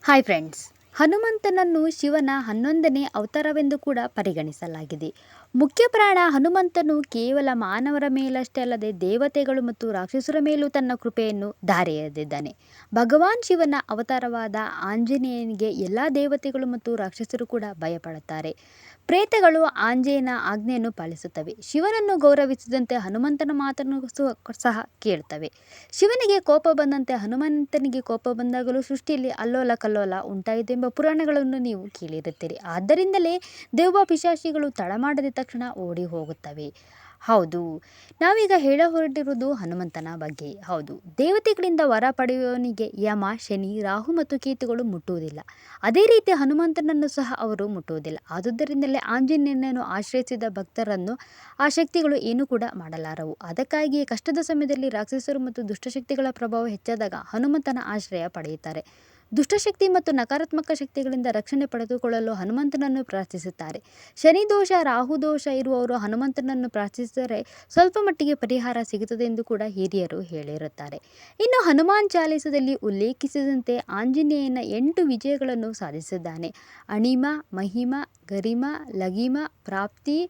Hi friends, ಹನುಮಂತನನ್ನು ಶಿವನ 11ನೇ ಅವತಾರವೆಂದು ಕೂಡ ಪರಿಗಣಿಸಲಾಗಿದೆ. ಮುಖ್ಯ ಪ್ರಾಣ ಹನುಮಂತನು ಕೇವಲ ಮಾನವರ ಮೇಲಷ್ಟೇ ಅಲ್ಲದೆ ದೇವತೆಗಳು ಮತ್ತು ರಾಕ್ಷಸರ ಮೇಲೂ ತನ್ನ ಕೃಪೆಯನ್ನು ಧಾರೆ ಎರೆದಿದ್ದಾನೆ. ಭಗವಾನ್ ಶಿವನ ಅವತಾರವಾದ ಆಂಜನೇಯನಿಗೆ ಎಲ್ಲ ದೇವತೆಗಳು ಮತ್ತು ರಾಕ್ಷಸರು ಕೂಡ ಭಯಪಡುತ್ತಾರೆ. ಪ್ರೇತಗಳು ಆಂಜನೇಯನ ಆಜ್ಞೆಯನ್ನು ಪಾಲಿಸುತ್ತವೆ. ಶಿವನನ್ನು ಗೌರವಿಸಿದಂತೆ ಹನುಮಂತನ ಮಾತನ್ನು ಸಹ ಕೇಳುತ್ತವೆ. ಶಿವನಿಗೆ ಕೋಪ ಬಂದಂತೆ ಹನುಮಂತನಿಗೆ ಕೋಪ ಬಂದಾಗಲೂ ಸೃಷ್ಟಿಯಲ್ಲಿ ಅಲ್ಲೋಲ ಕಲ್ಲೋಲ ಉಂಟಾಯಿತೆಂಬ ಪುರಾಣಗಳನ್ನು ನೀವು ಕೇಳಿರುತ್ತೀರಿ. ಆದ್ದರಿಂದಲೇ ದೆವ್ವ ಪಿಶಾಚಿಗಳು ತಡ ಮಾಡದ ತಕ್ಷಣ ಓಡಿ ಹೋಗುತ್ತವೆ. ಹೌದು, ನಾವೀಗ ಹೇಳ ಹೊರಟಿರುವುದು ಹನುಮಂತನ ಬಗ್ಗೆ. ಹೌದು, ದೇವತೆಗಳಿಂದ ವರ ಪಡೆಯುವವನಿಗೆ ಯಮ, ಶನಿ, ರಾಹು ಮತ್ತು ಕೇತುಗಳು ಮುಟ್ಟುವುದಿಲ್ಲ. ಅದೇ ರೀತಿ ಹನುಮಂತನನ್ನು ಸಹ ಅವರು ಮುಟ್ಟುವುದಿಲ್ಲ. ಆದುದರಿಂದಲೇ ಆಂಜನೇಯನನ್ನು ಆಶ್ರಯಿಸಿದ ಭಕ್ತರನ್ನು ಆ ಶಕ್ತಿಗಳು ಏನೂ ಕೂಡ ಮಾಡಲಾರವು. ಅದಕ್ಕಾಗಿಯೇ ಕಷ್ಟದ ಸಮಯದಲ್ಲಿ ರಾಕ್ಷಸರು ಮತ್ತು ದುಷ್ಟಶಕ್ತಿಗಳ ಪ್ರಭಾವ ಹೆಚ್ಚಾದಾಗ ಹನುಮಂತನ ಆಶ್ರಯ ಪಡೆಯುತ್ತಾರೆ. ದುಷ್ಟಶಕ್ತಿ ಮತ್ತು ನಕಾರಾತ್ಮಕ ಶಕ್ತಿಗಳಿಂದ ರಕ್ಷಣೆ ಪಡೆದುಕೊಳ್ಳಲು ಹನುಮಂತನನ್ನು ಪ್ರಾರ್ಥಿಸುತ್ತಾರೆ. ಶನಿ ದೋಷ, ರಾಹು ದೋಷ ಇರುವವರು ಹನುಮಂತನನ್ನು ಪ್ರಾರ್ಥಿಸಿದರೆ ಸ್ವಲ್ಪ ಮಟ್ಟಿಗೆ ಪರಿಹಾರ ಸಿಗುತ್ತದೆ ಎಂದು ಕೂಡ ಹಿರಿಯರು ಹೇಳಿರುತ್ತಾರೆ. ಇನ್ನು ಹನುಮಾನ್ ಚಾಲಿಸದಲ್ಲಿ ಉಲ್ಲೇಖಿಸಿದಂತೆ ಆಂಜನೇಯನ 8 ವಿಜಯಗಳನ್ನು ಸಾಧಿಸಿದ್ದಾನೆ. ಅಣಿಮ, ಮಹಿಮ, ಗರಿಮ, ಲಗಿಮ, ಪ್ರಾಪ್ತಿ,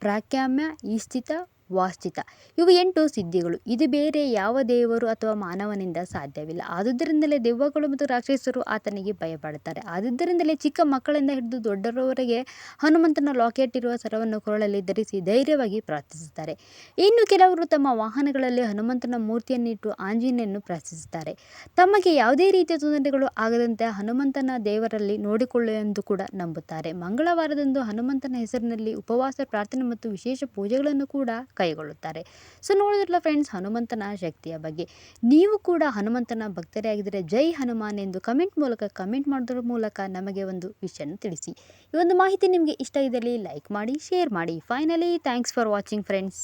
ಪ್ರಾಕ್ಯಾಮ್ಯ, ಈಸ್ಥಿತ, ವಾಸ್ಥಿತ ಇವು 8 ಸಿದ್ಧಿಗಳು. ಇದು ಬೇರೆ ಯಾವ ದೇವರು ಅಥವಾ ಮಾನವನಿಂದ ಸಾಧ್ಯವಿಲ್ಲ. ಆದುದರಿಂದಲೇ ದೆವ್ವಗಳು ಮತ್ತು ರಾಕ್ಷಸರು ಆತನಿಗೆ ಭಯಪಡುತ್ತಾರೆ. ಆದುದರಿಂದಲೇ ಚಿಕ್ಕ ಮಕ್ಕಳಿಂದ ಹಿಡಿದು ದೊಡ್ಡವರವರೆಗೆ ಹನುಮಂತನ ಲಾಕೆಟ್ ಇರುವ ಸರವನ್ನು ಕೊರಳಲ್ಲಿ ಧರಿಸಿ ಧೈರ್ಯವಾಗಿ ಪ್ರಾರ್ಥಿಸುತ್ತಾರೆ. ಇನ್ನು ಕೆಲವರು ತಮ್ಮ ವಾಹನಗಳಲ್ಲಿ ಹನುಮಂತನ ಮೂರ್ತಿಯನ್ನಿಟ್ಟು ಆಂಜನೇಯನನ್ನು ಪ್ರಾರ್ಥಿಸುತ್ತಾರೆ. ತಮಗೆ ಯಾವುದೇ ರೀತಿಯ ತೊಂದರೆಗಳು ಆಗದಂತೆ ಹನುಮಂತನ ದೇವರಲ್ಲಿ ನೋಡಿಕೊಳ್ಳು ಎಂದು ಕೂಡ ನಂಬುತ್ತಾರೆ. ಮಂಗಳವಾರದಂದು ಹನುಮಂತನ ಹೆಸರಿನಲ್ಲಿ ಉಪವಾಸ, ಪ್ರಾರ್ಥನೆ ಮತ್ತು ವಿಶೇಷ ಪೂಜೆಗಳನ್ನು ಕೂಡ ಕೈಗೊಳ್ಳುತ್ತಾರೆ. ಸೊ ನೋಡಿದ್ರಲ್ಲ ಫ್ರೆಂಡ್ಸ್, ಹನುಮಂತನ ಶಕ್ತಿಯ ಬಗ್ಗೆ. ನೀವು ಕೂಡ ಹನುಮಂತನ ಭಕ್ತರೇ ಆಗಿದ್ದರೆ ಜೈ ಹನುಮಾನ್ ಎಂದು ಕಮೆಂಟ್ ಮಾಡೋದ್ರ ಮೂಲಕ ನಮಗೆ ಒಂದು ವಿಷಯವನ್ನು ತಿಳಿಸಿ. ಈ ಒಂದು ಮಾಹಿತಿ ನಿಮಗೆ ಇಷ್ಟ ಇದ್ದಲ್ಲಿ ಲೈಕ್ ಮಾಡಿ, ಶೇರ್ ಮಾಡಿ. Finally thanks for watching friends.